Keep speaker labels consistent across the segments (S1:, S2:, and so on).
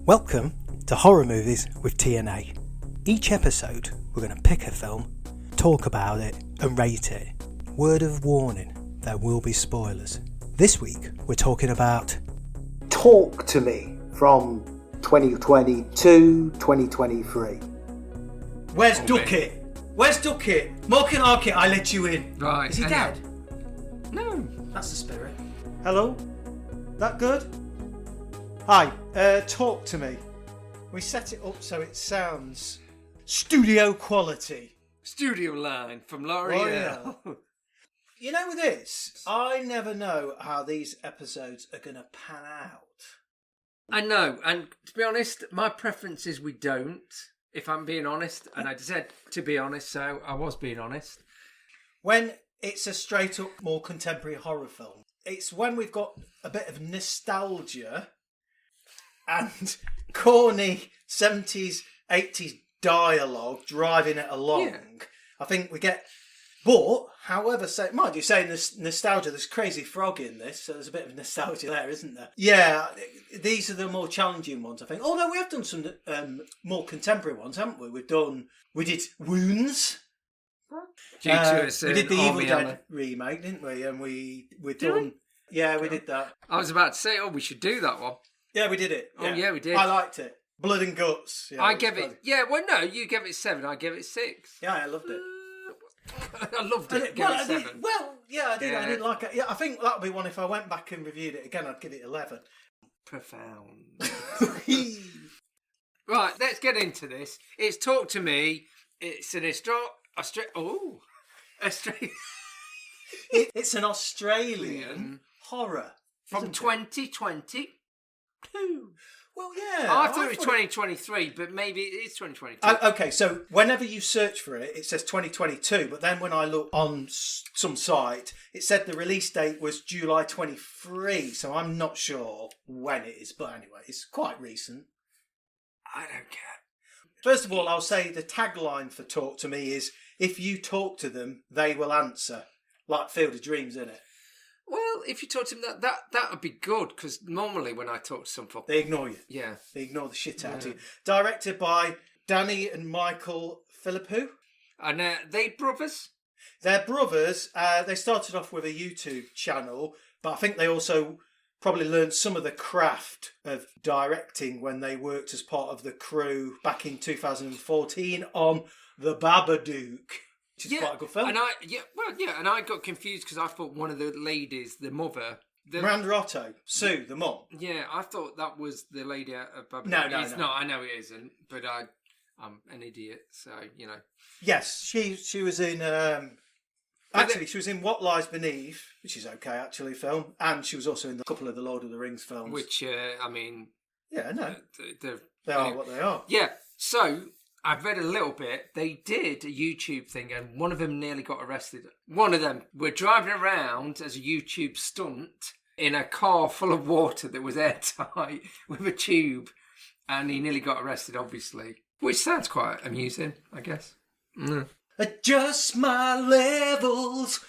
S1: Welcome to Horror Movies with TNA. Each episode, we're going to pick a film, talk about it, and rate it. Word of warning, there will be spoilers. This week, we're talking about Talk to Me from 2022, 2023. Where's Ducket? Where's Ducket? Mork and Arkit, I let you in.
S2: Right.
S1: Is he dead?
S2: No.
S1: That's the spirit.
S3: Hello? That good? Hi, talk to me. We set it up so it sounds studio quality.
S2: Studio line from L'Oreal.
S3: You know, with this, I never know how these episodes are going to pan out.
S2: I know, and to be honest, my preference is we don't, if I'm being honest. And I said to be honest, so I was being honest.
S3: When it's a straight up more contemporary horror film, it's when we've got a bit of nostalgia and corny 70s, 80s dialogue driving it along.
S2: Yeah.
S3: I think we get... But, however, mind you say nostalgia, there's Crazy Frog in this, so there's a bit of nostalgia there, isn't there? Yeah, these are the more challenging ones, I think. Although we have done some more contemporary ones, haven't we? We did Wounds.
S2: Due to us,
S3: we did the Evil Dead remake, didn't we? And we've done... Yeah, we did that.
S2: I was about to say, we should do that one.
S3: Yeah, we did it.
S2: Oh, yeah, we did.
S3: I liked it. Blood and Guts. Yeah,
S2: I gave it... Yeah, well, no, you gave it 7. I gave it 6.
S3: Yeah, I loved it.
S2: I loved it. Gave it 7.
S3: Yeah, I did.
S2: Yeah.
S3: I didn't like it. Yeah, I think that would be one if I went back and reviewed it again, I'd give it 11.
S2: Profound. Right, let's get into this. It's Talk to Me. It's an It's
S3: an Australian horror.
S2: From 2022.
S3: Well, yeah.
S2: I thought it was 2023, but maybe it is 2022.
S3: Okay, so whenever you search for it, it says 2022, but then when I look on some site, it said the release date was July 23, so I'm not sure when it is, but anyway, it's quite recent.
S2: I don't care.
S3: First of all, I'll say the tagline for Talk to Me is, if you talk to them, they will answer. Like Field of Dreams, isn't it?
S2: Well, if you talk to them, that would be good, because normally when I talk to some folk...
S3: They ignore you.
S2: Yeah.
S3: They ignore the shit out of you. Directed by Danny and Michael Philippou.
S2: And they brothers?
S3: They're brothers. They started off with a YouTube channel, but I think they also probably learned some of the craft of directing when they worked as part of the crew back in 2014 on The Babadook. Which is quite a good film.
S2: And I got confused because I thought one of the ladies, the mother...
S3: Miranda Otto, Sue, the mum.
S2: Yeah, I thought that was the lady at Babadook.
S3: No.
S2: It's not, I know it isn't, but I'm an idiot, so, you know.
S3: Yes, she was in... she was in What Lies Beneath, which is okay, actually, film. And she was also in a couple of the Lord of the Rings films.
S2: Which, I mean...
S3: Yeah, no. They
S2: are
S3: what they are.
S2: Yeah, so... I've read a little bit. They did a YouTube thing and one of them nearly got arrested. One of them were driving around as a YouTube stunt in a car full of water that was airtight with a tube, and he nearly got arrested, obviously. Which sounds quite amusing, I guess. Mm.
S3: Adjust my levels.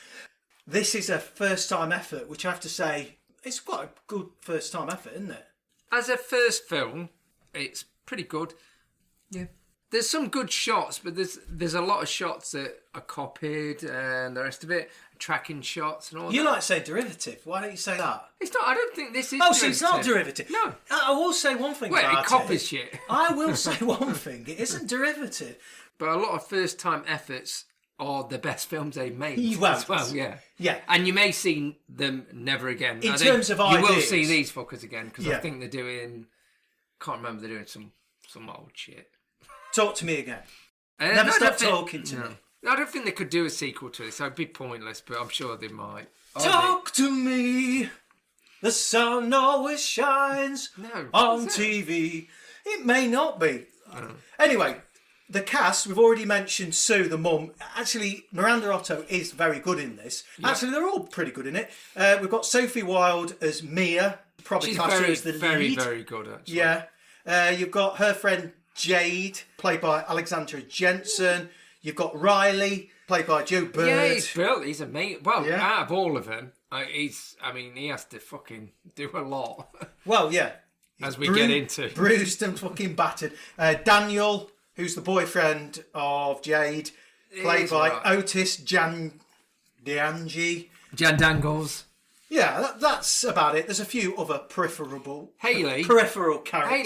S3: This is a first-time effort, which I have to say, it's quite a good first-time effort, isn't it?
S2: As a first film, it's pretty good. Yeah. There's some good shots, but there's a lot of shots that are copied and the rest of it, tracking shots and all that.
S3: You like to say derivative. Why don't you say that?
S2: It's not. I don't think this is.
S3: Oh, so it's not derivative.
S2: No.
S3: I will say one thing about it.
S2: It copies shit.
S3: I will say one thing. It isn't derivative.
S2: But a lot of first-time efforts are the best films they've made
S3: as
S2: well. Yeah.
S3: Yeah.
S2: And you may see them never again.
S3: In terms of ideas.
S2: You will see these fuckers again, because I think they're doing... Can't remember, they're doing some old shit.
S3: Talk to me again. Never stop talking to me.
S2: I don't think they could do a sequel to this. That would be pointless, but I'm sure they might.
S3: Talk to me. The sun always shines on TV. It may not be. Anyway, the cast, we've already mentioned Sue, the mum. Actually, Miranda Otto is very good in this. Yeah. Actually, they're all pretty good in it. We've got Sophie Wilde as Mia. Probably classed her as the lead.
S2: Very, very good, actually.
S3: Yeah. You've got her friend Jade, played by Alexandra Jensen. You've got Riley, played by Joe Bird.
S2: Yeah, he's brilliant. He's amazing. Well, out of all of them, he has to fucking do a lot.
S3: Well, yeah.
S2: As we get into.
S3: Bruised and fucking battered. Daniel, who's the boyfriend of Jade, played by Otis Jandangi. Yeah, that's about it. There's a few other peripheral characters.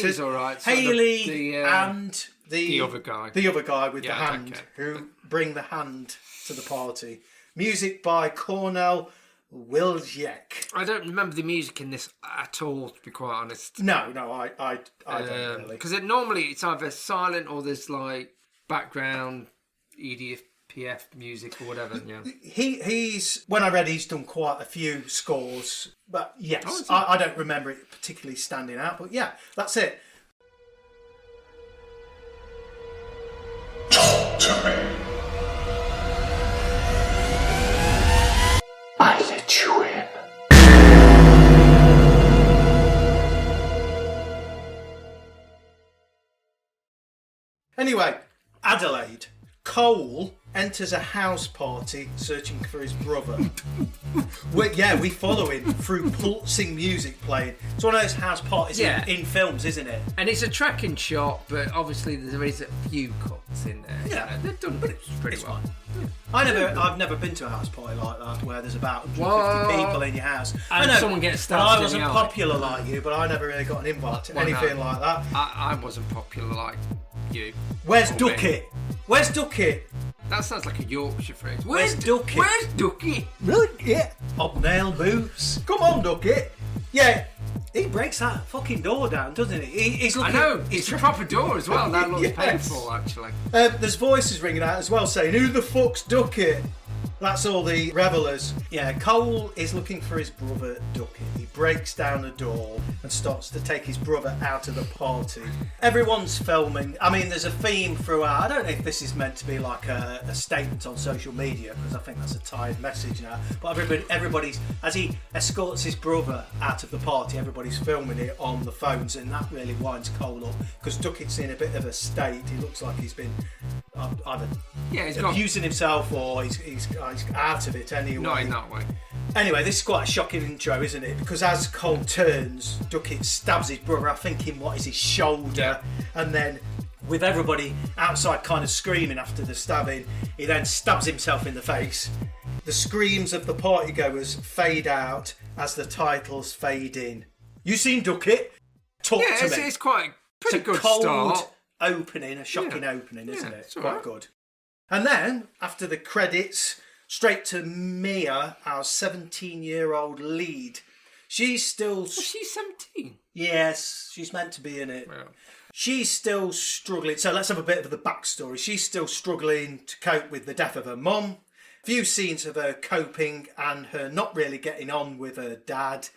S2: Hayley's all right.
S3: Hayley and
S2: the other guy.
S3: The other guy with the hand, who bring the hand to the party. Music by Cornel Wilczek.
S2: I don't remember the music in this at all, to be quite honest.
S3: No, I don't really.
S2: Because normally it's either silent or there's like background EDPF music or whatever. Yeah.
S3: He's when I read he's done quite a few scores, but yes, I don't remember it particularly standing out. But yeah, that's it.
S4: Talk to me. I let you in.
S3: Anyway, Adelaide. Cole enters a house party searching for his brother. we follow him through pulsing music playing. It's one of those house parties in films, isn't it?
S2: And it's a tracking shot, but obviously there is a few cuts in there.
S3: Yeah,
S2: they're done pretty well.
S3: I've never been to a house party like that where there's about 150 people in your house.
S2: And
S3: I know
S2: someone gets stabbed.
S3: I wasn't popular like you, but I never really got an invite to anything like that.
S2: I wasn't popular like you.
S3: Where's Ducket? Where's Ducket?
S2: That sounds like a Yorkshire phrase.
S3: Where's Ducket?
S2: Where's Ducket?
S3: Ducket. Hobnail boots. Come on, Ducket. Yeah, he breaks that fucking door down, doesn't he? He's looking,
S2: I know. It's a proper door as well. That looks painful, actually.
S3: There's voices ringing out as well saying, "Who the fuck's Ducket?" That's all the revellers. Yeah, Cole is looking for his brother Ducket. He breaks down a door and starts to take his brother out of the party. Everyone's filming. I mean, there's a theme throughout. I don't know if this is meant to be like a statement on social media, because I think that's a tired message now. But everybody's, as he escorts his brother out of the party, everybody's filming it on the phones, and that really winds Cole up, because Duckett's in a bit of a state. He looks like he's been either abusing himself or he's out of it anyway.
S2: Not in that way.
S3: Anyway, this is quite a shocking intro, isn't it? Because as Cole turns, Ducket stabs his brother, I think in what is his shoulder, and then with everybody outside kind of screaming after the stabbing, he then stabs himself in the face. The screams of the partygoers fade out as the titles fade in. You seen Ducket? Talk to me.
S2: It's quite pretty good
S3: cold
S2: start.
S3: Opening, a shocking opening, isn't it?
S2: It's
S3: Quite
S2: right.
S3: good. And then, after the credits, straight to Mia, our 17-year-old lead. She's still...
S2: Was she 17?
S3: Yes, she's meant to be in it.
S2: Well.
S3: She's still struggling. So let's have a bit of the backstory. She's still struggling to cope with the death of her mum. Few scenes of her coping and her not really getting on with her dad.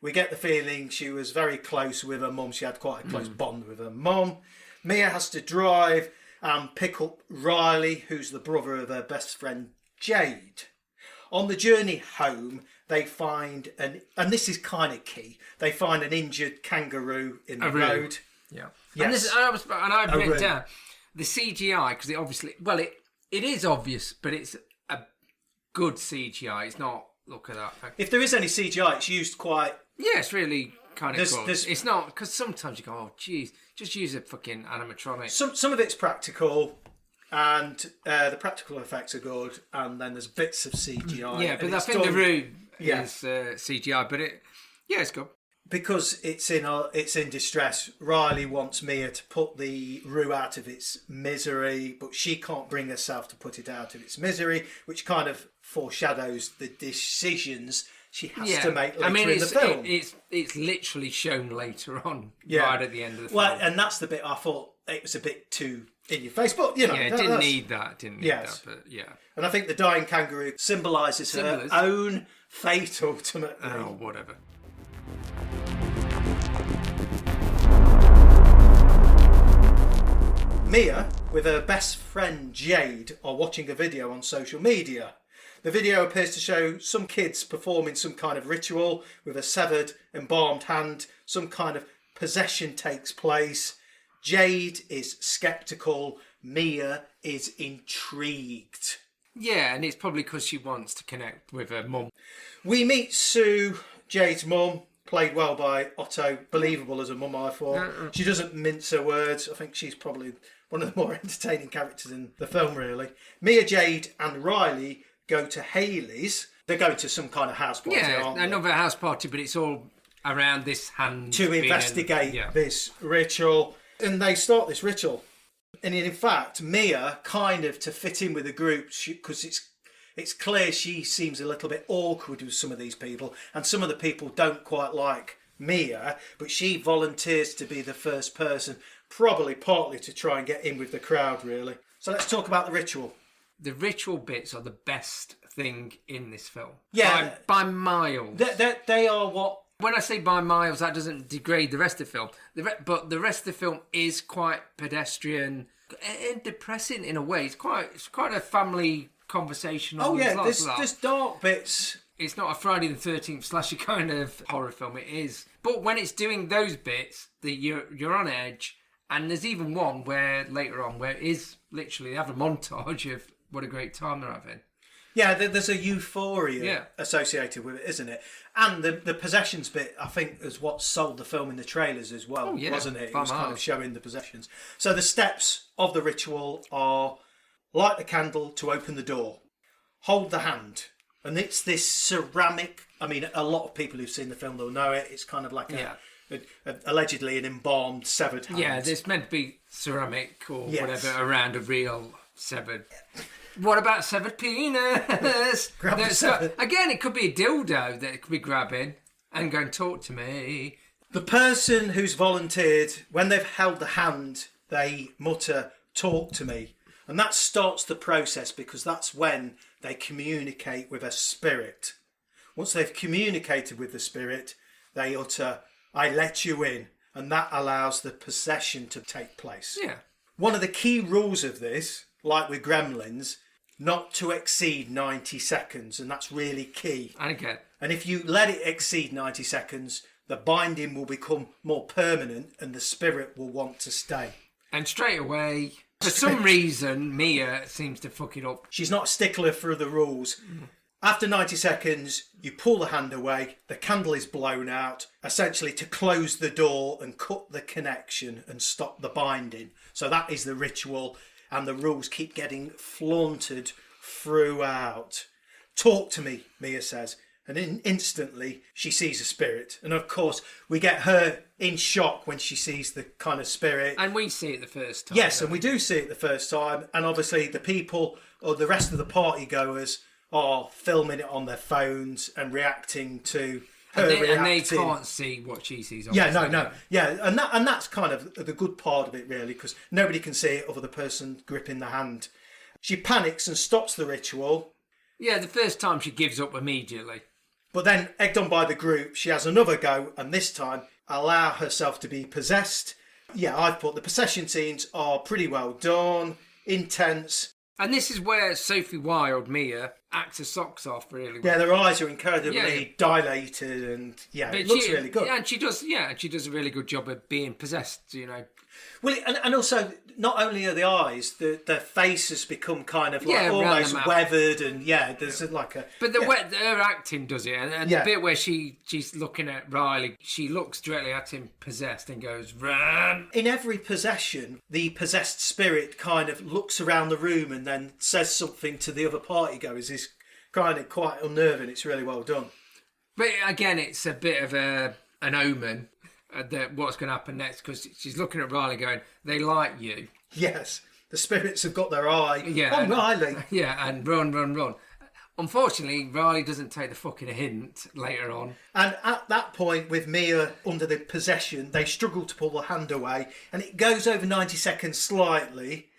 S3: We get the feeling she was very close with her mum. She had quite a close bond with her mum. Mia has to drive and pick up Riley, who's the brother of her best friend Jade. On the journey home, they find and this is kind of key, they find an injured kangaroo in the road.
S2: Yeah.
S3: Yes.
S2: And I've written down the CGI, because it obviously, it is obvious, but it's a good CGI. It's not, look at that.
S3: If there is any CGI, it's used quite...
S2: Yeah, it's really kind of good.
S3: There's,
S2: it's not, because sometimes you go, oh, geez, just use a fucking animatronic.
S3: Some of it's practical, and the practical effects are good, and then there's bits of CGI.
S2: Yeah, but I think the room is CGI, but it's good.
S3: Because it's in distress, Riley wants Mia to put the Roo out of its misery, but she can't bring herself to put it out of its misery, which kind of foreshadows the decisions she has to make later in the film.
S2: It's literally shown later on, right at the end of the film.
S3: Well, and that's the bit I thought it was a bit too in your face, but you know,
S2: it didn't need that. But yeah.
S3: And I think the dying kangaroo symbolises her own fate ultimately.
S2: Oh, whatever.
S3: Mia, with her best friend Jade, are watching a video on social media. The video appears to show some kids performing some kind of ritual with a severed, embalmed hand. Some kind of possession takes place. Jade is sceptical. Mia is intrigued.
S2: Yeah, and it's probably because she wants to connect with her mum.
S3: We meet Sue, Jade's mum, played well by Otto. Believable as a mum, I thought. She doesn't mince her words. I think she's probably one of the more entertaining characters in the film, really. Mia, Jade and Riley go to Hayley's. They're going to some kind of house party, aren't they?
S2: Another house party, but it's all around this hand.
S3: To investigate this ritual. And they start this ritual. And in fact, Mia, kind of to fit in with the group, because it's clear she seems a little bit awkward with some of these people, and some of the people don't quite like Mia, but she volunteers to be the first person, probably partly to try and get in with the crowd, really. So let's talk about the ritual.
S2: The ritual bits are the best thing in this film.
S3: Yeah.
S2: By miles.
S3: They are what...
S2: When I say by miles, that doesn't degrade the rest of the film. But the rest of the film is quite pedestrian and depressing in a way. It's quite a family conversational.
S3: Oh yeah, there's dark bits.
S2: It's not a Friday the 13th slasher kind of horror film. It is, but when it's doing those bits, that you're on edge. And there's even one where later on where it is literally they have a montage of what a great time they're having.
S3: Yeah, there's a euphoria associated with it, isn't it? And the possessions bit, I think, is what sold the film in the trailers as well, wasn't it? It was kind of showing the possessions. So the steps of the ritual are light the candle to open the door, hold the hand, and it's this ceramic. I mean, a lot of people who've seen the film, they'll know it. It's kind of like allegedly an embalmed severed hand.
S2: Yeah, it's meant to be ceramic or whatever around a real severed. What about severed penis? Again, it could be a dildo that it could be grabbing and going, talk to me.
S3: The person who's volunteered, when they've held the hand, they mutter, talk to me. And that starts the process because that's when they communicate with a spirit. Once they've communicated with the spirit, they utter, I let you in. And that allows the possession to take place.
S2: Yeah.
S3: One of the key rules of this, like with Gremlins, not to exceed 90 seconds, and that's really key.
S2: Okay.
S3: And if you let it exceed 90 seconds, the binding will become more permanent and the spirit will want to stay.
S2: And straight away, for some reason, Mia seems to fuck it up.
S3: She's not a stickler for the rules. After 90 seconds, you pull the hand away, the candle is blown out, essentially to close the door and cut the connection and stop the binding. So that is the ritual. And the rules keep getting flaunted throughout. Talk to me, Mia says. And instantly she sees a spirit. And of course, we get her in shock when she sees the kind of spirit.
S2: And we see it the first time.
S3: Yes, and we do see it the first time. And obviously the people, or the rest of the party goers, are filming it on their phones and reacting to her reacting.
S2: And they can't see what she sees.
S3: Yeah, no. Yeah, and that's kind of the good part of it, really, because nobody can see it other than the person gripping the hand. She panics and stops the ritual.
S2: Yeah, the first time she gives up immediately.
S3: But then, egged on by the group, she has another go, and this time allow herself to be possessed. Yeah, I've thought the possession scenes are pretty well done, intense.
S2: And this is where Sophie Wilde, Mia, acts her socks off really well.
S3: Yeah, their eyes are incredibly dilated and it looks really good.
S2: Yeah, and she does a really good job of being possessed, you know.
S3: Well, and also, not only are the eyes, their face has become kind of like almost weathered and there's like a...
S2: But her acting does it, and the bit where she's looking at Riley, she looks directly at him possessed and goes, run!
S3: In every possession, the possessed spirit kind of looks around the room and then says something to the other party goers. It's kind of quite unnerving. It's really well done.
S2: But again, it's a bit of an omen. What's going to happen next, because she's looking at Riley going, they like you.
S3: Yes, the spirits have got their eye on Riley.
S2: Yeah, and run. Unfortunately, Riley doesn't take the fucking hint later on.
S3: And at that point, with Mia under the possession, they struggle to pull the hand away, and it goes over 90 seconds slightly.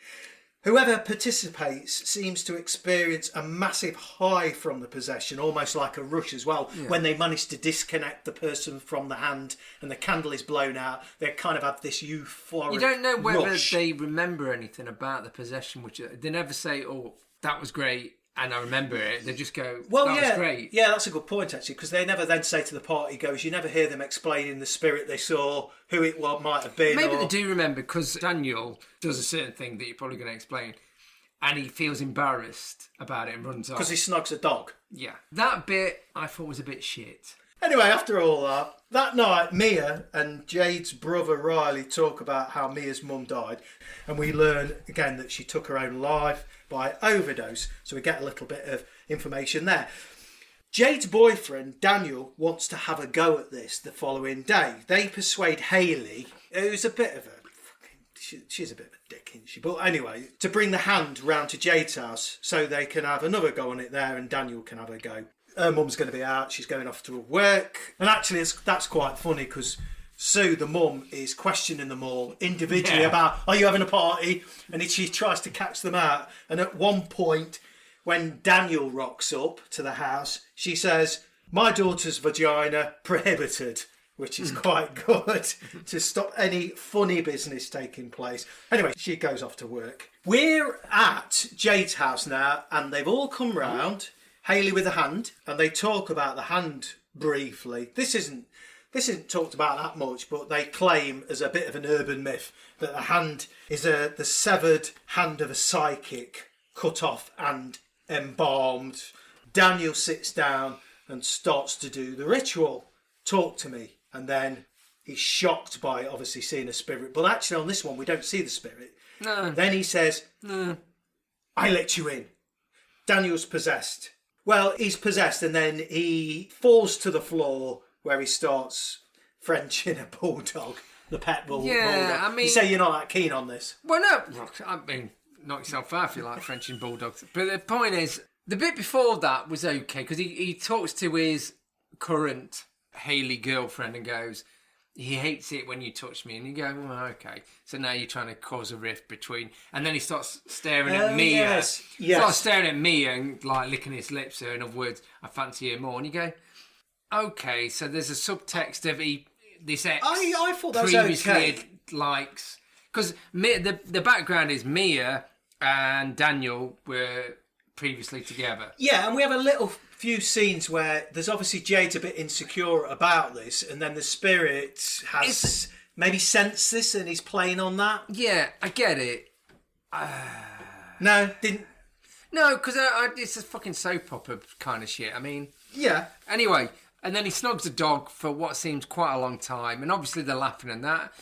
S3: Whoever participates seems to experience a massive high from the possession, almost like a rush as well. Yeah. When they manage to disconnect the person from the hand and the candle is blown out, they kind of have this euphoric
S2: You don't know whether
S3: rush.
S2: They remember anything about the possession, which they never say, oh, that was great, and I remember it. They just go, that was great.
S3: Yeah, that's a good point, actually, because they never then say to the party goes, you never hear them explaining the spirit they saw, who it might have been.
S2: Maybe they do remember, because Daniel does a certain thing that you're probably going to explain, and he feels embarrassed about it and runs off.
S3: Because he snogs a dog.
S2: Yeah. That bit, I thought was a bit shit.
S3: Anyway, after all that night, Mia and Jade's brother Riley talk about how Mia's mum died, and we learn again that she took her own life by overdose, so we get a little bit of information there. Jade's boyfriend, Daniel, wants to have a go at this the following day. They persuade Hayley, who's a bit of a... She's a bit of a dick, isn't she? But anyway, to bring the hand round to Jade's house so they can have another go on it there and Daniel can have a go. Her mum's going to be out, she's going off to work. And actually, that's quite funny because Sue, the mum, is questioning them all individually about, are you having a party? And she tries to catch them out. And at one point, when Daniel rocks up to the house, she says, my daughter's vagina prohibited, which is quite good to stop any funny business taking place. Anyway, she goes off to work. We're at Jade's house now, and they've all come round, Hayley with a hand, and they talk about the hand briefly. This isn't talked about that much, but they claim as a bit of an urban myth that the hand is the severed hand of a psychic, cut off and embalmed. Daniel sits down and starts to do the ritual. Talk to me. And then he's shocked by obviously seeing a spirit. But actually on this one, we don't see the spirit.
S2: No.
S3: Then he says, no. I let you in. Daniel's possessed. Well, he's possessed and then he falls to the floor where he starts Frenching a bulldog, the pet bulldog.
S2: I mean...
S3: You say you're not that keen on this.
S2: Well, no. Look, I mean, knock yourself out if you like Frenching bulldogs. But the point is, the bit before that was okay because he talks to his current Hayley girlfriend and goes, he hates it when you touch me. And you go, well, okay. So now you're trying to cause a rift between... And then he starts staring at Mia.
S3: Yes.
S2: Starts staring at Mia and like licking his lips her. In other words, I fancy her more. And you go, okay, so there's a subtext of this ex
S3: I thought that was
S2: previously
S3: okay.
S2: likes... Because the background is Mia and Daniel were previously together.
S3: Yeah, and we have a little few scenes where there's obviously Jade's a bit insecure about this, and then the spirit has maybe sensed this and he's playing on that.
S2: Yeah, I get it.
S3: No, didn't.
S2: No, because it's a fucking soap opera kind of shit. I mean...
S3: Yeah.
S2: Anyway, and then he snogs the dog for what seems quite a long time, and obviously they're laughing and that.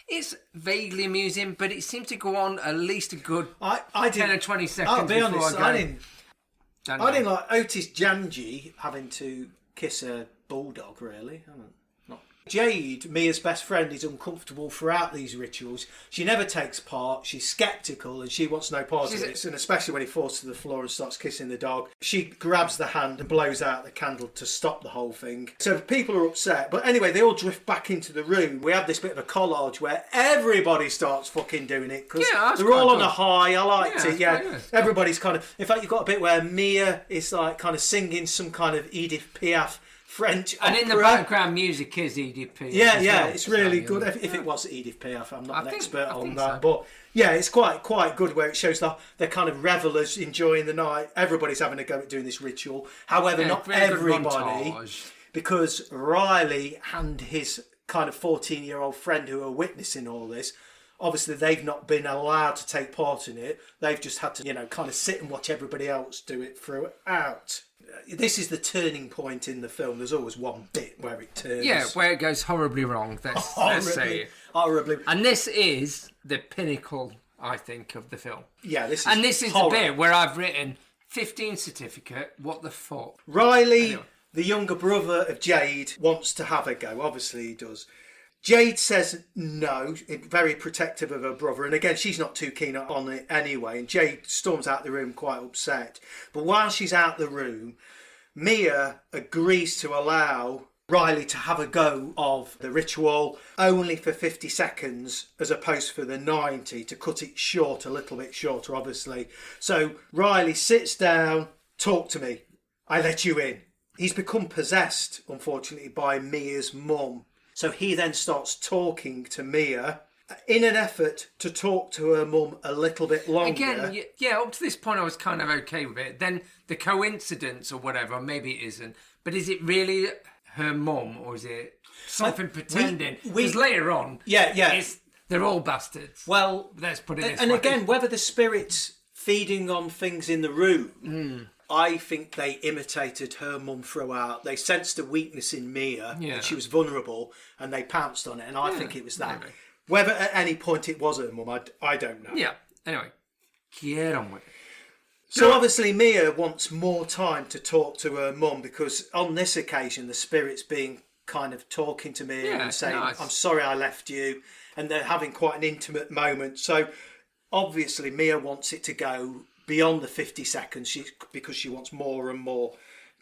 S2: It's vaguely amusing, but it seemed to go on at least a good
S3: I
S2: 10 or 20 seconds.
S3: I'll be honest, I didn't like Otis Janji having to kiss a bulldog, really. Not. Jade, Mia's best friend, is uncomfortable throughout these rituals. She never takes part. She's sceptical and she wants no part of it. And especially when he falls to the floor and starts kissing the dog, she grabs the hand and blows out the candle to stop the whole thing. So people are upset. But anyway, they all drift back into the room. We have this bit of a collage where everybody starts fucking doing it because they're all on a high. I liked it. Yeah, everybody's kind of... In fact, you've got a bit where Mia is like kind of singing some kind of Edith Piaf French
S2: and
S3: opera.
S2: in the background music is Edith Piaf.
S3: Yeah, it's really good. If it was Edith Piaf, I'm not an expert on that. So. But yeah, it's quite good where it shows they're kind of revelers enjoying the night. Everybody's having a go at doing this ritual. However, not everybody, because Riley and his kind of 14-year-old friend who are witnessing all this, obviously they've not been allowed to take part in it. They've just had to, kind of sit and watch everybody else do it throughout. This is the turning point in the film. There's always one bit where it turns.
S2: Yeah, where it goes horribly wrong. Let's say it.
S3: Horribly.
S2: And this is the pinnacle, I think, of the film.
S3: Yeah, this is
S2: the bit where I've written 15 certificate. What the fuck?
S3: Riley, the younger brother of Jade, wants to have a go. Obviously, he does. Jade says no, very protective of her brother. And again, she's not too keen on it anyway. And Jade storms out the room quite upset. But while she's out the room, Mia agrees to allow Riley to have a go of the ritual only for 50 seconds as opposed for the 90 to cut it short, a little bit shorter, obviously. So Riley sits down, talk to me. I let you in. He's become possessed, unfortunately, by Mia's mum. So he then starts talking to Mia in an effort to talk to her mum a little bit longer.
S2: Again, yeah, up to this point I was kind of okay with it. Then the coincidence or whatever, maybe it isn't. But is it really her mum or is it something pretending? Because later on, they're all bastards.
S3: Well,
S2: let's put it this way.
S3: And again, whether the spirit's feeding on things in the room I think they imitated her mum throughout. They sensed a weakness in Mia, and she was vulnerable, and they pounced on it, and I think it was that. Maybe. Whether at any point it was her mum, I don't know.
S2: Yeah, anyway, get on with it.
S3: So obviously Mia wants more time to talk to her mum, because on this occasion the spirit's being kind of talking to Mia and saying, I'm sorry I left you, and they're having quite an intimate moment. So obviously Mia wants it to go beyond the 50 seconds because she wants more and more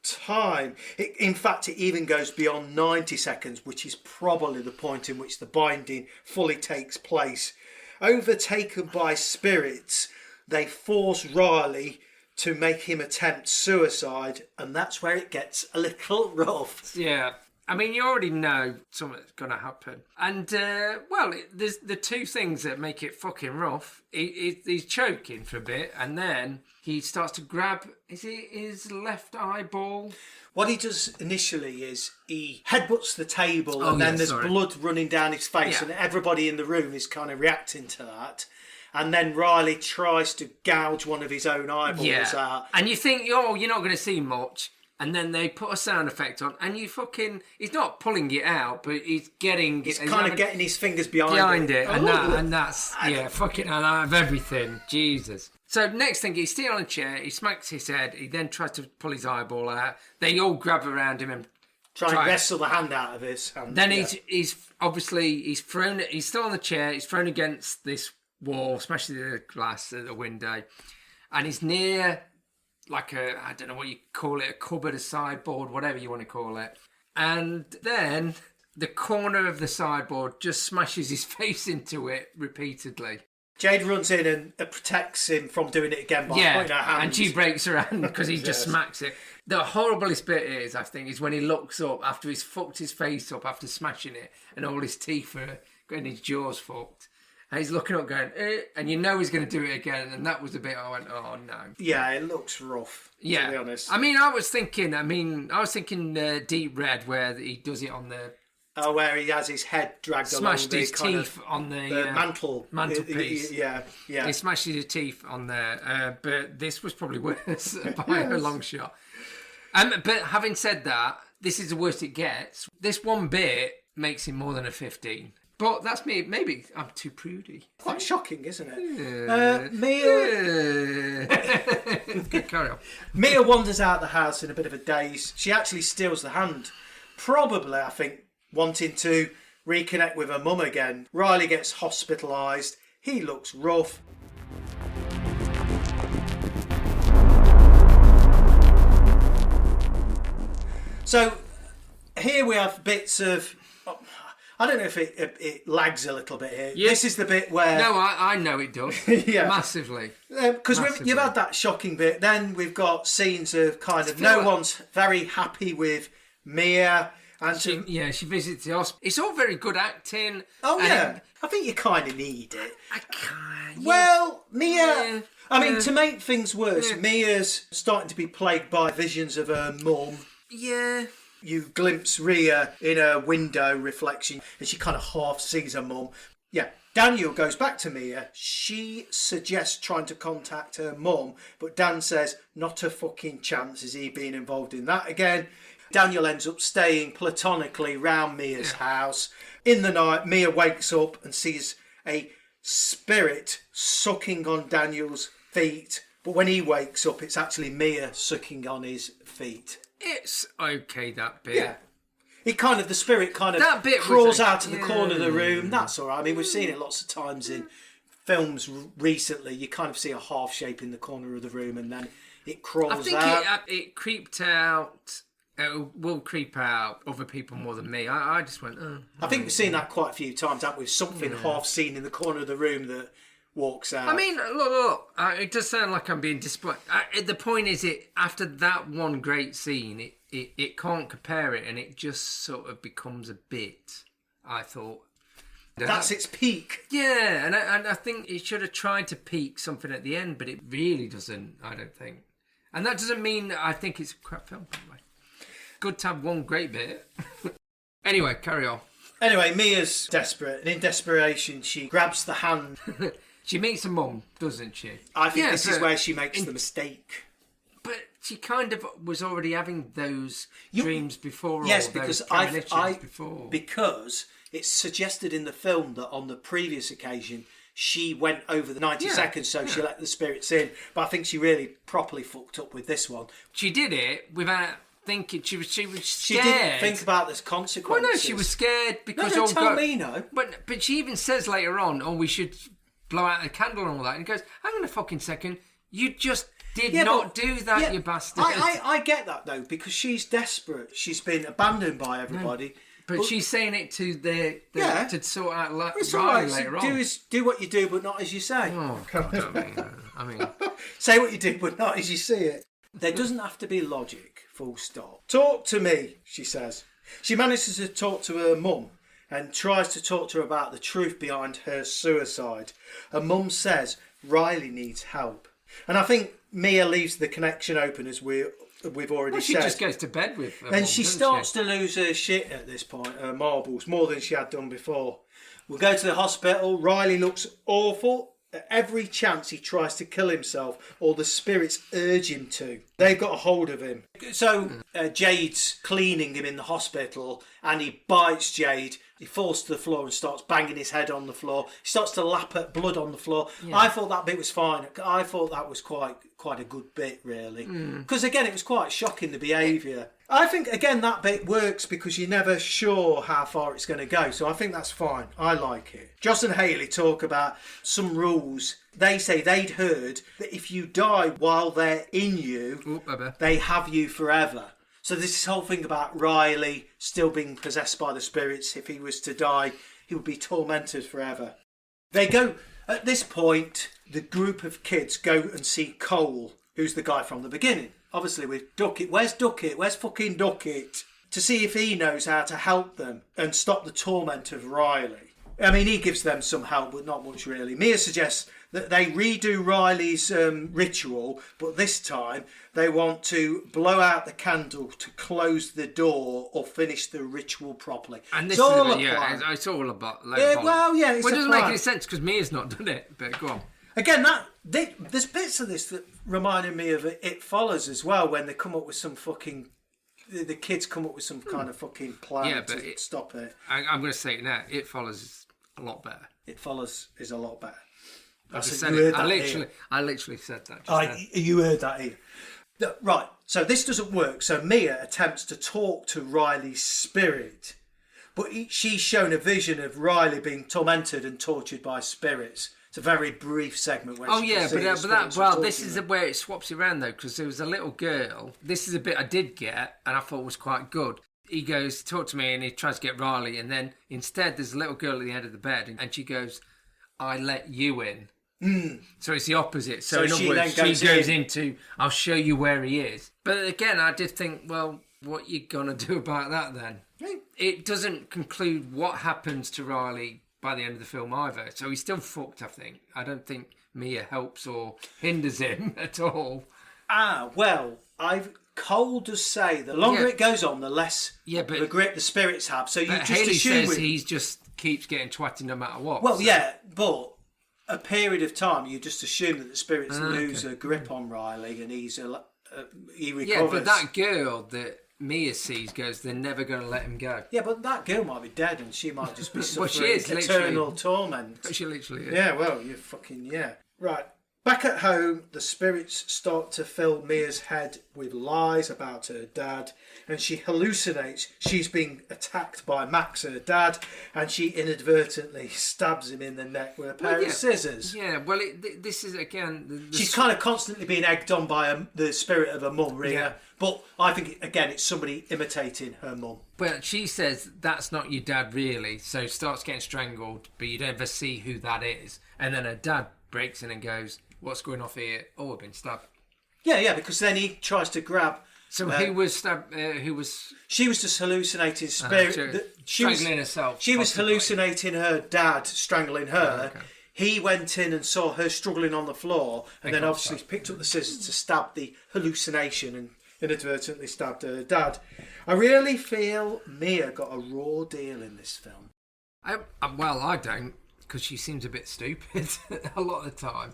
S3: time. In fact, it even goes beyond 90 seconds, which is probably the point in which the binding fully takes place. Overtaken by spirits, they force Riley to make him attempt suicide, and that's where it gets a little rough.
S2: Yeah. I mean, you already know something's going to happen. And, there's the two things that make it fucking rough. He's choking for a bit, and then he starts to grab, is it his left eyeball?
S3: What he does initially is he headbutts the table, and then there's blood running down his face, and everybody in the room is kind of reacting to that. And then Riley tries to gouge one of his own eyeballs out.
S2: And you think, you're not going to see much. And then they put a sound effect on, and he's not pulling it out, but he's getting...
S3: He's kind of getting his fingers behind it.
S2: And that's fucking hell out of everything. Jesus. So next thing, he's still on a chair, he smacks his head, he then tries to pull his eyeball out. They all grab around him and
S3: try and wrestle the hand out of his hand.
S2: Then he's thrown, he's still on the chair, he's thrown against this wall, smashes the glass at the window, and he's near... like I don't know what you call it, a cupboard, a sideboard, whatever you want to call it. And then the corner of the sideboard just smashes his face into it repeatedly.
S3: Jade runs in and protects him from doing it again by pointing her hand.
S2: And she breaks her hand because he just smacks it. The horriblest bit is, I think, is when he looks up after he's fucked his face up after smashing it and all his teeth are getting his jaws fucked. And he's looking up going, and you know he's going to do it again. And that was the bit I went, oh, no.
S3: Yeah, it looks rough, to be honest.
S2: I mean, I was thinking Deep Red, where he does it on the...
S3: Oh, where he has his head dragged along
S2: smashed his teeth on the
S3: mantelpiece. Yeah.
S2: He smashed his teeth on there. But this was probably worse by a long shot. But having said that, this is the worst it gets. This one bit makes him more than a 15. But that's me. Maybe I'm too prudy.
S3: Quite shocking, isn't it?
S2: Carry on.
S3: Mia wanders out the house in a bit of a daze. She actually steals the hand. Probably, I think, wanting to reconnect with her mum again. Riley gets hospitalised. He looks rough. So, here we have bits of... I don't know if it lags a little bit here. Yeah. This is the bit where...
S2: No, I know it does. Yeah. Massively.
S3: Because you've had that shocking bit. Then we've got scenes of kind of no one's very happy with Mia. And
S2: she visits the hospital. It's all very good acting.
S3: Oh, yeah. I think you kind of need it.
S2: I can't. Yeah.
S3: Well, Mia... Yeah. I mean, to make things worse, Mia's starting to be plagued by visions of her mum.
S2: Yeah.
S3: You glimpse Rhea in a window reflection and she kind of half sees her mum. Yeah, Daniel goes back to Mia. She suggests trying to contact her mum, but Dan says not a fucking chance is he being involved in that again. Daniel ends up staying platonically round Mia's house. In the night, Mia wakes up and sees a spirit sucking on Daniel's feet. But when he wakes up, it's actually Mia sucking on his feet.
S2: It's okay, that bit.
S3: Yeah. The spirit kind of crawls out of the corner of the room. That's all right. I mean, we've seen it lots of times in films recently. You kind of see a half shape in the corner of the room and then it crawls out.
S2: I think it creeped out... It will creep out other people more than me. I just went,
S3: I think we've seen that quite a few times, haven't we? Something half seen in the corner of the room that walks out.
S2: I mean, look, it does sound like I'm being disappointed. The point is, after that one great scene, it can't compare it, and it just sort of becomes a bit, I thought.
S3: That's its peak.
S2: Yeah, and I think it should have tried to peak something at the end, but it really doesn't, I don't think. And that doesn't mean that I think it's a crap film, by the way. Good to have one great bit. Anyway, carry on.
S3: Anyway, Mia's desperate, and in desperation, she grabs the hand.
S2: She meets her mum, doesn't she?
S3: I think this is where she makes the mistake.
S2: But she kind of was already having those dreams before.
S3: Yes,
S2: or
S3: because
S2: those premonitions before.
S3: Because it's suggested in the film that on the previous occasion she went over the 90 seconds, so she let the spirits in. But I think she really properly fucked up with this one.
S2: She did it without thinking. She was scared.
S3: She didn't think about the consequences.
S2: Well, no, she was scared because
S3: no, tell me no.
S2: But she even says later on, "Oh, we should blow out the candle and all that." And he goes, "Hang on a fucking second, you just did not do that, you bastard."
S3: I get that though, because she's desperate. She's been abandoned by everybody.
S2: But she's saying it to to sort out Riley later on.
S3: Do what you do, but not as you say.
S2: Oh, God, I mean,
S3: say what you do, but not as you see it. There doesn't have to be logic, full stop. Talk to me, she says. She manages to talk to her mum and tries to talk to her about the truth behind her suicide. Her mum says Riley needs help. And I think Mia leaves the connection open, as we've already said.
S2: She just goes to bed with her
S3: and
S2: mum,
S3: she starts to lose her shit at this point, her marbles, more than she had done before. We'll go to the hospital. Riley looks awful. At every chance he tries to kill himself, or the spirits urge him to. They've got a hold of him. So Jade's cleaning him in the hospital, and he bites Jade. He falls to the floor and starts banging his head on the floor. He starts to lap at blood on the floor. Yeah. I thought that bit was fine. I thought that was quite a good bit, really. Because, again, it was quite shocking, the behaviour. I think, again, that bit works because you're never sure how far it's going to go. So I think that's fine. I like it. Joss and Haley talk about some rules. They say they'd heard that if you die while they're in you, they have you forever. So this whole thing about Riley still being possessed by the spirits, if he was to die, he would be tormented forever. They go, at this point, the group of kids go and see Cole, who's the guy from the beginning. Obviously with Ducket. Where's Ducket? Where's fucking Ducket? To see if he knows how to help them and stop the torment of Riley. I mean, he gives them some help, but not much really. Mia suggests that they redo Riley's ritual, but this time they want to blow out the candle to close the door or finish the ritual properly.
S2: And this it's all about.
S3: It
S2: doesn't make any sense because Mia's not done it. But go on.
S3: Again, there's bits of this that reminded me of It Follows as well, when they come up with some fucking. The kids come up with some kind of fucking plan to stop it.
S2: I'm going to say it now. It Follows is a lot better.
S3: It Follows is a lot better.
S2: I literally said that.
S3: You heard that here. Right, so this doesn't work. So Mia attempts to talk to Riley's spirit, but she's shown a vision of Riley being tormented and tortured by spirits. It's a very brief segment where
S2: this is where it swaps around though, because there was a little girl. This is a bit I did get and I thought was quite good. He goes, talk to me, and he tries to get Riley, and then instead there's a little girl at the end of the bed, and she goes, I let you in. So it's the opposite. So in other words, she goes into, I'll show you where he is. But again, I did think, well, what you gonna do about that then? It doesn't conclude what happens to Riley by the end of the film either. So he's still fucked, I think. I don't think Mia helps or hinders him at all.
S3: Cole does say the longer it goes on, the less the grip the spirits have. So you just
S2: Haley
S3: assume
S2: says he just keeps getting twatted no matter what.
S3: Well, but a period of time, you just assume that the spirits lose a grip on Riley and he recovers.
S2: Yeah, but that girl that Mia sees goes, they're never going to let him go.
S3: Yeah, but that girl might be dead and she might just be suffering eternal torment.
S2: She literally is.
S3: Yeah, well, you fucking, Right. Back at home, the spirits start to fill Mia's head with lies about her dad, and she hallucinates she's being attacked by Max, her dad, and she inadvertently stabs him in the neck with a pair of scissors.
S2: Yeah, well, this is, again...
S3: She's kind of constantly being egged on by the spirit of her mum, Rhea. Yeah. But I think, again, it's somebody imitating her mum.
S2: But she says, that's not your dad, really, so starts getting strangled, but you don't ever see who that is. And then her dad breaks in and goes... What's going off here? Oh, I've been stabbed.
S3: Yeah, because then he tries to grab...
S2: So who was stabbed? Who was...
S3: She was just hallucinating spirit...
S2: strangling herself.
S3: She was hallucinating her dad strangling her. Oh, okay. He went in and saw her struggling on the floor and then obviously picked up the scissors to stab the hallucination and inadvertently stabbed her dad. I really feel Mia got a raw deal in this film.
S2: I don't, because she seems a bit stupid a lot of the time.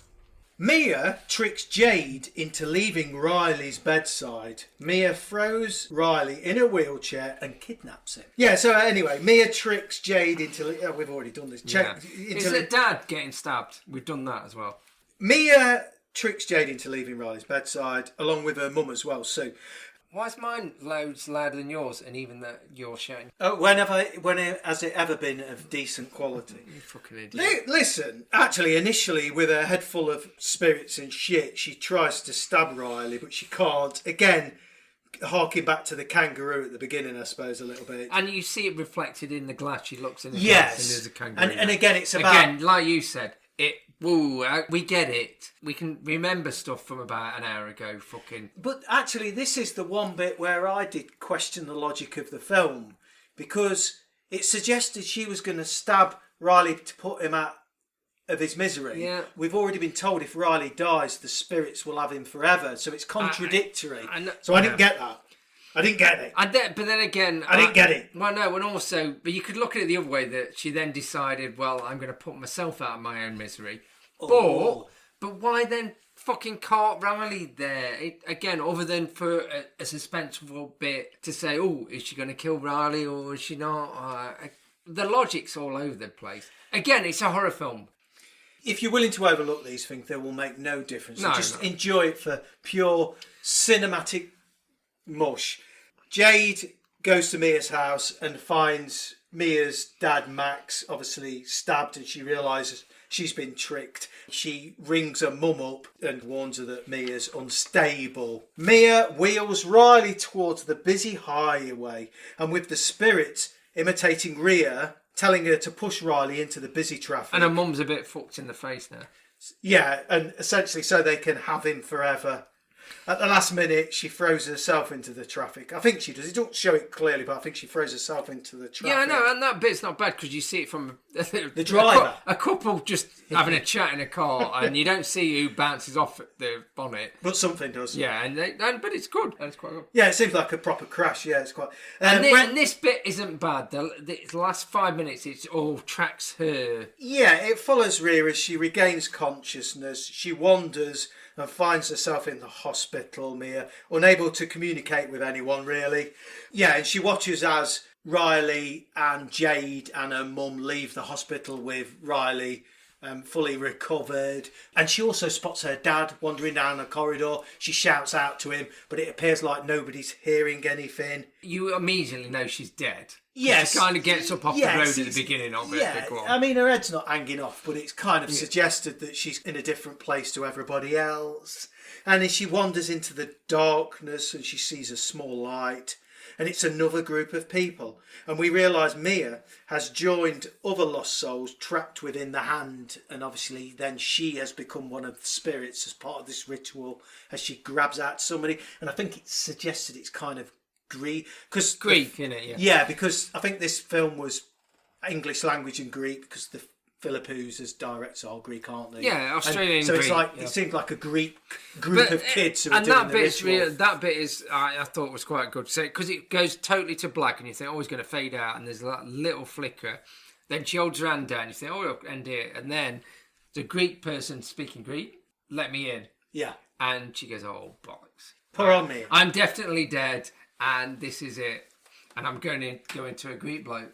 S3: Mia tricks Jade into leaving Riley's bedside. Mia throws Riley in a wheelchair and kidnaps him. Yeah, so anyway, Mia tricks Jade into... Oh, we've already done this.
S2: Is her dad getting stabbed? We've done that as well.
S3: Mia tricks Jade into leaving Riley's bedside, along with her mum as well, Sue.
S2: Why is mine loads louder than yours, and even that you're shouting?
S3: Oh, when has it ever been of decent quality?
S2: You fucking idiot.
S3: Listen, actually, initially, with her head full of spirits and shit, she tries to stab Riley, but she can't. Again, harking back to the kangaroo at the beginning, I suppose, a little bit.
S2: And you see it reflected in the glass. She looks in the
S3: Yes.
S2: glass, and there's a kangaroo.
S3: And again, it's about...
S2: Again, like you said, we get it. We can remember stuff from about an hour ago, fucking...
S3: But actually, this is the one bit where I did question the logic of the film, because it suggested she was going to stab Riley to put him out of his misery.
S2: Yeah.
S3: We've already been told if Riley dies, the spirits will have him forever, so it's contradictory. So I didn't get that. I didn't get it.
S2: But then again...
S3: I didn't get it.
S2: Well, no, and also... But you could look at it the other way, that she then decided, well, I'm going to put myself out of my own misery.
S3: Oh.
S2: But why then fucking cart Riley there? Again, other than for a suspenseful bit to say, oh, is she going to kill Riley or is she not? The logic's all over the place. Again, it's a horror film.
S3: If you're willing to overlook these things, they will make no difference.
S2: No,
S3: Just enjoy it for pure cinematic mush. Jade goes to Mia's house and finds Mia's dad, Max, obviously stabbed, and she realises she's been tricked. She rings her mum up and warns her that Mia's unstable. Mia wheels Riley towards the busy highway, and with the spirits imitating Rhea, telling her to push Riley into the busy traffic.
S2: And her mum's a bit fucked in the face now.
S3: Yeah, and essentially so they can have him forever. At the last minute, she throws herself into the traffic. I think she does. It don't show it clearly, but I think she throws herself into the traffic.
S2: Yeah, I know, and that bit's not bad because you see it from
S3: the driver.
S2: A couple just having a chat in a car, and you don't see who bounces off the bonnet.
S3: But something does.
S2: Yeah, but it's good. And it's quite good.
S3: Yeah, it seems like a proper crash. Yeah, it's quite...
S2: And this bit isn't bad. The last 5 minutes, it all tracks her.
S3: Yeah, it follows Rhea as she regains consciousness. She wanders and finds herself in the hospital, Mia, unable to communicate with anyone, really. Yeah, and she watches as Riley and Jade and her mum leave the hospital with Riley fully recovered. And she also spots her dad wandering down a corridor. She shouts out to him, but it appears like nobody's hearing anything.
S2: You immediately know she's dead.
S3: Yes.
S2: She kind of gets up off the road at the beginning of it.
S3: Yeah, I mean, her head's not hanging off, but it's kind of suggested that she's in a different place to everybody else. And as she wanders into the darkness and she sees a small light, and it's another group of people. And we realise Mia has joined other lost souls trapped within the hand, and obviously then she has become one of the spirits as part of this ritual as she grabs out somebody. And I think it's suggested it's kind of Greek,
S2: isn't it?
S3: Yeah, because I think this film was English language and Greek, because the Philippines as directors are Greek, aren't they?
S2: Yeah, Australian.
S3: So
S2: Greek,
S3: it's like it seemed like a Greek group of kids who are doing the ritual.
S2: That bit is I thought was quite good. So because it goes totally to black, and you think, oh, it's going to fade out, and there's that little flicker. Then she holds her hand down. You think, oh, look, end it, and then the Greek person speaking Greek, let me in.
S3: Yeah,
S2: and she goes, oh bollocks.
S3: Pour on me.
S2: I'm definitely dead. And this is it. And I'm going to go into a Greek bloke.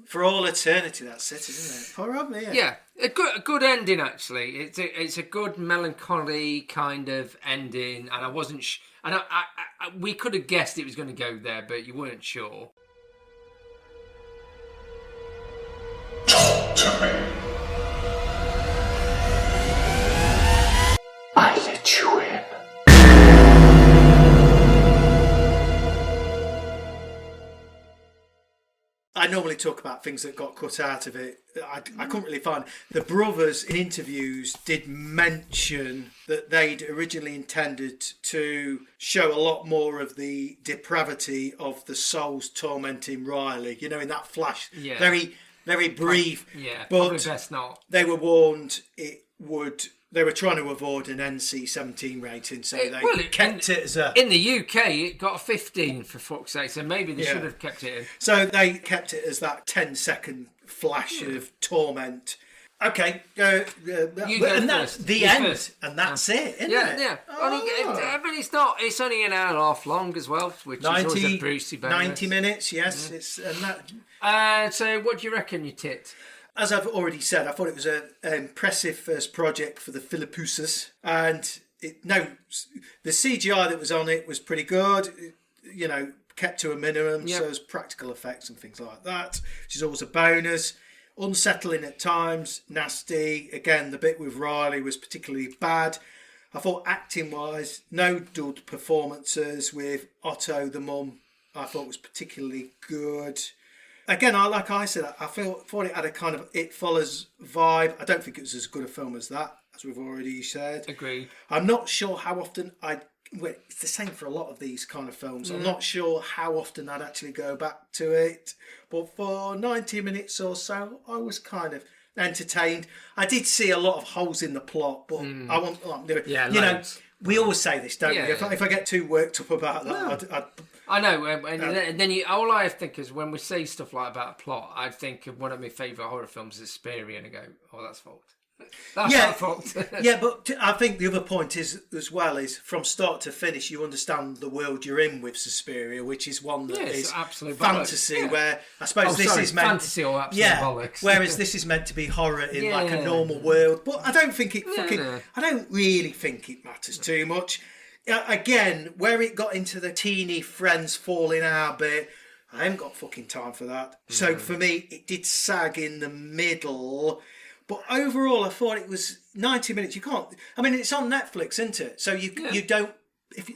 S3: For all eternity, that's it, isn't it? Pour on me.
S2: Yeah, a good ending, actually. It's a good melancholy kind of ending. And I wasn't... and we could have guessed it was going to go there, but you weren't sure.
S4: Talk to me. I let you in.
S3: I normally talk about things that got cut out of it. I couldn't really find. The brothers in interviews did mention that they'd originally intended to show a lot more of the depravity of the souls tormenting Riley, you know, in that flash.
S2: Yeah.
S3: Very, very brief.
S2: Yeah,
S3: but
S2: probably best not.
S3: They were warned it would... They were trying to avoid an NC-17 rating, so they kept it as a...
S2: In the UK, it got a 15, for fuck's sake, so maybe they should have kept it in.
S3: So they kept it as that 10-second flash of torment. Okay,
S2: You go
S3: and that's
S2: first.
S3: the
S2: You
S3: end,
S2: first.
S3: and that's it, isn't
S2: Yeah,
S3: it?
S2: yeah.
S3: Oh.
S2: But it's not. It's only an hour and a half long as well, which is always a Brucey bonus.
S3: 90 minutes, yes. It's and that.
S2: So, what do you reckon, you tit?
S3: As I've already said, I thought it was an impressive first project for the Philippusas, and the CGI that was on it was pretty good. Kept to a minimum, so there's practical effects and things like that, which is always a bonus. Unsettling at times, nasty. Again, the bit with Riley was particularly bad. I thought acting-wise, no dud performances with Otto, the mum, I thought was particularly good. Again, like I said, I thought it had a kind of It Follows vibe. I don't think it was as good a film as that, as we've already said.
S2: Agreed.
S3: I'm not sure how often it's the same for a lot of these kind of films. I'm not sure how often I'd actually go back to it. But for 90 minutes or so, I was kind of entertained. I did see a lot of holes in the plot, but we always say this, don't we? If I get too worked up about that,
S2: I know, and then all I think is when we say stuff like about a plot, I think of one of my favourite horror films is Suspiria, and I go, oh, that's fucked. That's fault.
S3: Yeah, but I think the other point is as well is from start to finish you understand the world you're in with Suspiria, which is one that is
S2: absolute
S3: fantasy.
S2: bollocks.
S3: Where I suppose this is meant
S2: fantasy or absolute bollocks.
S3: Whereas this is meant to be horror in like a normal world. But I don't think it I don't really think it matters too much. Again, where it got into the teeny friends falling out bit, I haven't got fucking time for that. So for me, it did sag in the middle. But overall, I thought it was 90 minutes. You can't. I mean, it's on Netflix, isn't it? So you don't.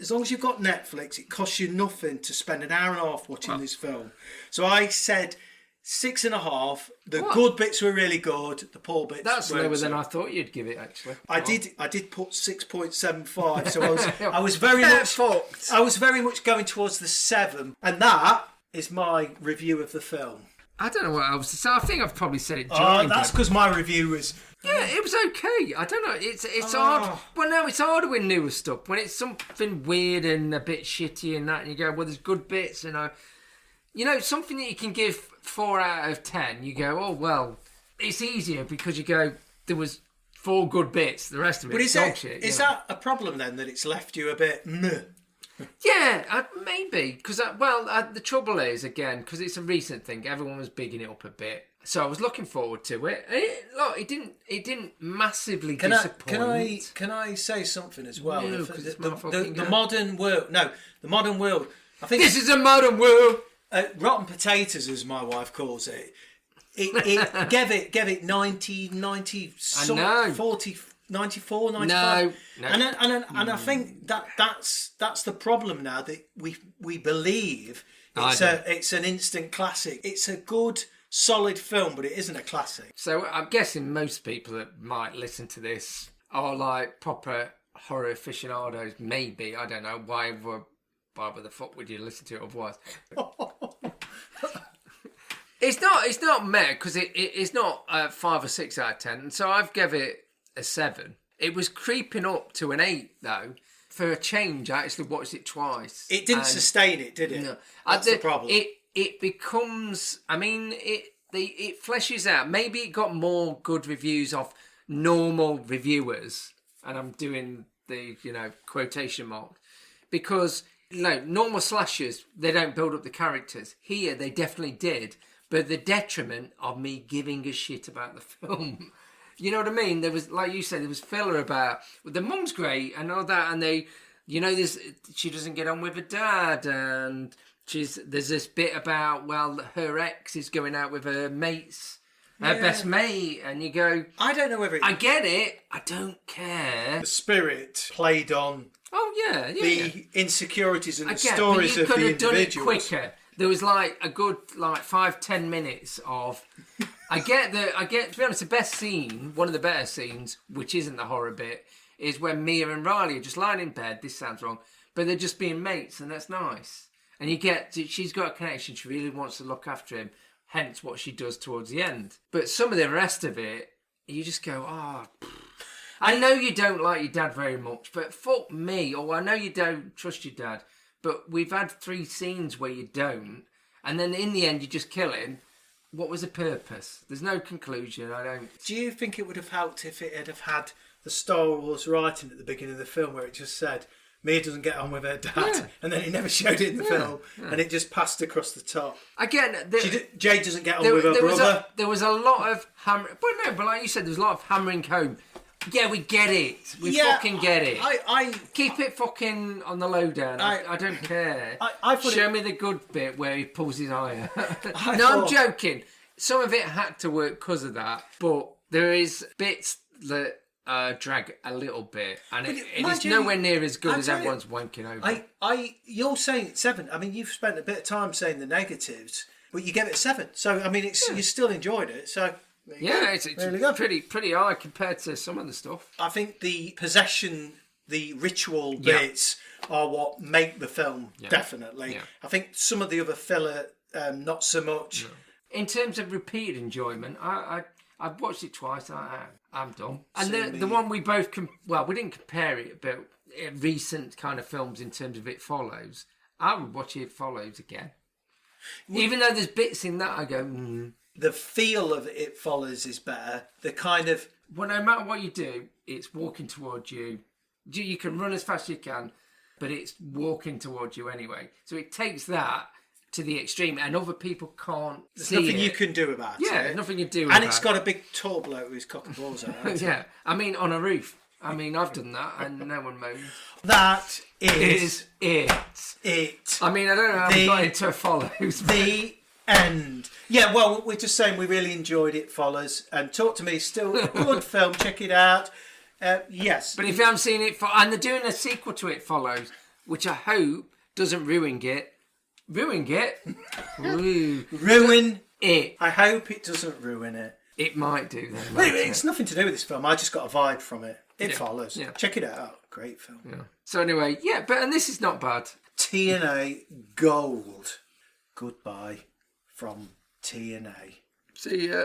S3: As long as you've got Netflix, it costs you nothing to spend an hour and a half watching this film. So I said 6.5. The good bits were really good. The poor bits.
S2: That's lower than I thought you'd give it. Actually,
S3: I did put 6.75. So I was very much. I was very much going towards the 7, and that is my review of the film.
S2: I don't know what else to say. I think I've probably said it during.
S3: That's because my review was...
S2: Yeah, it was okay. I don't know. It's hard. Well, no, it's harder with newer stuff. When it's something weird and a bit shitty and that, and you go, well, there's good bits, and something that you can give 4 out of 10, you go, oh, well, it's easier because you go, there was 4 good bits, the rest of it is dog shit.
S3: Is that a problem then, that it's left you a bit meh?
S2: Yeah, maybe. Because, the trouble is, again, because it's a recent thing, everyone was bigging it up a bit. So I was looking forward to it. It didn't massively disappoint.
S3: Can I say something as well?
S2: No,
S3: the modern world. No, the modern world. I think
S2: this is a modern world.
S3: Rotten potatoes, as my wife calls it. It gave it 90 40. 94, 95.
S2: No.
S3: And I think that's the problem now, that we believe it's an instant classic. It's a good, solid film, but it isn't a classic.
S2: So I'm guessing most people that might listen to this are like proper horror aficionados. Maybe, I don't know. Why the fuck would you listen to it otherwise? It's not meh, because it's not 5 or 6 out of 10. And so I've given it a 7. It was creeping up to an 8 though. For a change, I actually watched it twice.
S3: It didn't sustain it, did it? No. That's the problem.
S2: It becomes. I mean, it fleshes out. Maybe it got more good reviews of normal reviewers, and I'm doing the quotation mark, because normal slashers, they don't build up the characters. Here they definitely did, but the detriment of me giving a shit about the film. You know what I mean? There was, like you said, there was filler about the mum's great and all that, and she doesn't get on with her dad, and there's this bit about her ex is going out with her mates, her best mate, and you go, I don't know whether I get it, I don't care.
S3: The spirit played on.
S2: Oh yeah,
S3: the insecurities and the stories of the individuals. You could have done it quicker.
S2: There was a good 5-10 minutes of. I get. To be honest, the best scene, one of the better scenes, which isn't the horror bit, is when Mia and Riley are just lying in bed. This sounds wrong, but they're just being mates, and that's nice. And she's got a connection. She really wants to look after him. Hence, what she does towards the end. But some of the rest of it, you just go, I know you don't like your dad very much, but fuck me. Or I know you don't trust your dad, but we've had 3 scenes where you don't, and then in the end you just kill him. what was the purpose? There's no conclusion. I don't.
S3: Do you think it would have helped if it had have had the Star Wars writing at the beginning of the film where it just said Mia doesn't get on with her dad, and then it never showed it in the film, and it just passed across the top.
S2: Again,
S3: Jade doesn't get on with her brother.
S2: There was a lot of hammering, but like you said, there was a lot of hammering home. Yeah, we get it. We fucking get it.
S3: I
S2: keep it fucking on the lowdown. I don't care. Show me the good bit where he pulls his eye out. I'm joking. Some of it had to work because of that, but there is bits that drag a little bit, and it is nowhere near as good as everyone's wanking over.
S3: You're saying it's 7. I mean, you've spent a bit of time saying the negatives, but you gave it a 7. So I mean, you still enjoyed it. So
S2: it's pretty high compared to some of the stuff.
S3: I think the possession, the ritual bits are what make the film definitely. Yeah. I think some of the other filler, not so much.
S2: No. In terms of repeated enjoyment, I've watched it twice. I'm done. And the one we both we didn't compare it, but recent kind of films in terms of It Follows. I would watch It Follows again, even though there's bits in that I go.
S3: The feel of It Follows is better. The kind of
S2: no matter what you do, it's walking towards you. You can run as fast as you can, but it's walking towards you anyway. So it takes that to the extreme, and other people can't see it.
S3: There's nothing you can do about it.
S2: Yeah, nothing you do about it.
S3: And it's got a big tall bloke who's cock and balls out.
S2: Yeah, I mean, on a roof. I mean, I've done that, and no one moans.
S3: That is
S2: it. I mean, I don't know how we got into Follows.
S3: The end. Yeah, well, we're just saying we really enjoyed It Follows, and Talk to Me is still a good film. Check it out. Yes.
S2: But if you haven't seen it, and they're doing a sequel to It Follows, which I hope doesn't ruin it. Ruin it.
S3: I hope it doesn't ruin it.
S2: It might do then.
S3: But it's nothing to do with this film. I just got a vibe from it. It Follows. Yeah. Check it out. Great film.
S2: Yeah. So anyway, and this is not bad.
S3: TNA Gold. Goodbye from TNA.
S2: See ya.